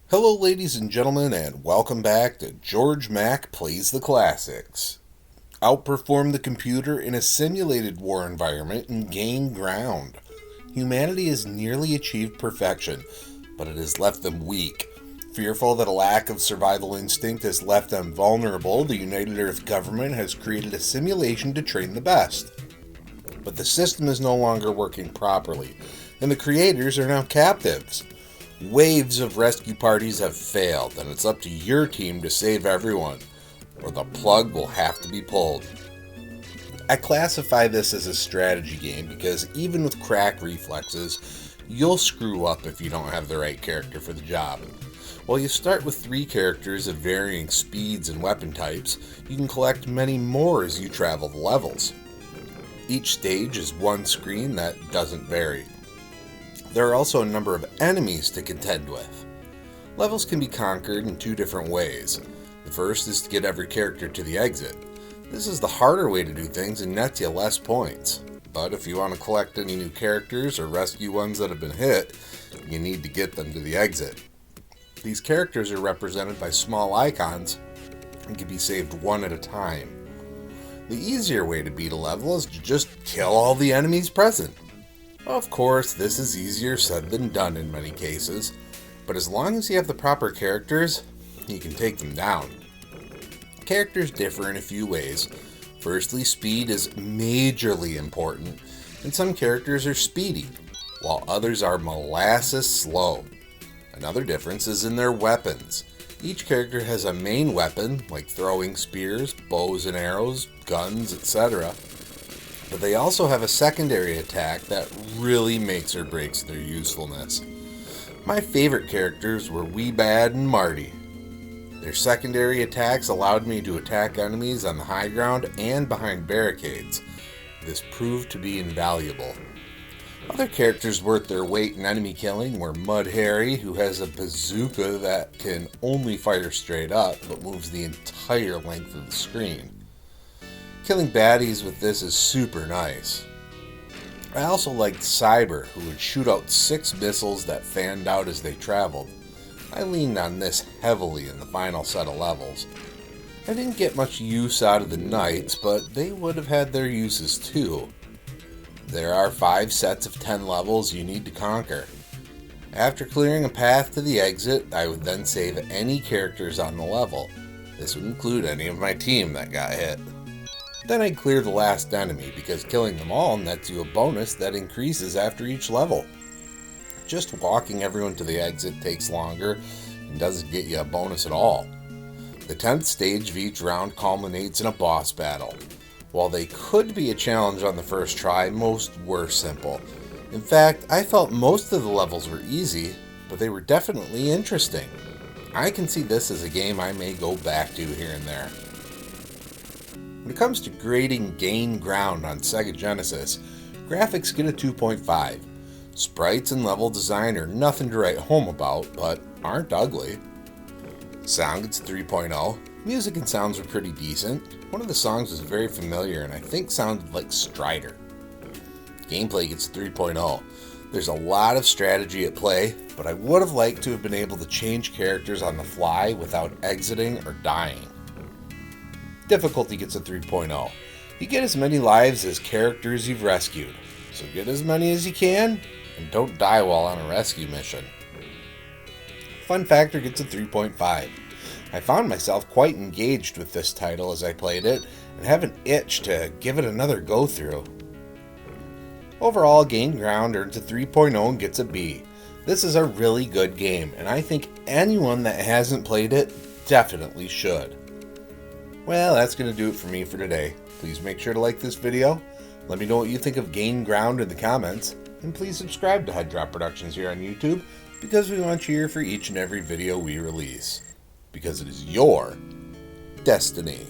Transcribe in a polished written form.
Hello, ladies and gentlemen, and welcome back to Georg Mack Plays the Classics. Outperform the computer in a simulated war environment and gain ground. Humanity has nearly achieved perfection, but it has left them weak. Fearful that a lack of survival instinct has left them vulnerable, the United Earth government has created a simulation to train the best. But the system is no longer working properly, and the creators are now captives. Waves of rescue parties have failed, and it's up to your team to save everyone, or the plug will have to be pulled. I classify this as a strategy game because even with crack reflexes, you'll screw up if you don't have the right character for the job. While you start with 3 characters of varying speeds and weapon types, you can collect many more as you travel the levels. Each stage is one screen that doesn't vary. There are also a number of enemies to contend with. Levels can be conquered in 2 different ways. The first is to get every character to the exit. This is the harder way to do things and nets you less points. But if you want to collect any new characters or rescue ones that have been hit, you need to get them to the exit. These characters are represented by small icons and can be saved one at a time. The easier way to beat a level is to just kill all the enemies present. Of course, this is easier said than done in many cases, but as long as you have the proper characters, you can take them down. Characters differ in a few ways. Firstly, speed is majorly important, and some characters are speedy, while others are molasses slow. Another difference is in their weapons. Each character has a main weapon, like throwing spears, bows and arrows, guns, etc., but they also have a secondary attack that really makes or breaks their usefulness. My favorite characters were Wee Bad and Marty. Their secondary attacks allowed me to attack enemies on the high ground and behind barricades. This proved to be invaluable. Other characters worth their weight in enemy killing were Mud Harry, who has a bazooka that can only fire straight up but moves the entire length of the screen. Killing baddies with this is super nice. I also liked Cyber, who would shoot out 6 missiles that fanned out as they traveled. I leaned on this heavily in the final set of levels. I didn't get much use out of the Knights, but they would have had their uses too. There are 5 sets of 10 levels you need to conquer. After clearing a path to the exit, I would then save any characters on the level. This would include any of my team that got hit. Then I'd clear the last enemy, because killing them all nets you a bonus that increases after each level. Just walking everyone to the exit takes longer and doesn't get you a bonus at all. The 10th stage of each round culminates in a boss battle. While they could be a challenge on the first try, most were simple. In fact, I felt most of the levels were easy, but they were definitely interesting. I can see this as a game I may go back to here and there. When it comes to grading Gain Ground on Sega Genesis, graphics get a 2.5. Sprites and level design are nothing to write home about, but aren't ugly. Sound gets a 3.0. Music and sounds were pretty decent. One of the songs was very familiar and I think sounded like Strider. Gameplay gets a 3.0. There's a lot of strategy at play, but I would have liked to have been able to change characters on the fly without exiting or dying. Difficulty gets a 3.0. You get as many lives as characters you've rescued, so get as many as you can and don't die while on a rescue mission. Fun factor gets a 3.5. I found myself quite engaged with this title as I played it and have an itch to give it another go through. Overall, Gain Ground earns a 3.0 and gets a B. This is a really good game, and I think anyone that hasn't played it definitely should. Well, that's going to do it for me for today. Please make sure to like this video, let me know what you think of Gain Ground in the comments, and please subscribe to Head Drop Productions here on YouTube, because we want you here for each and every video we release. Because it is your destiny.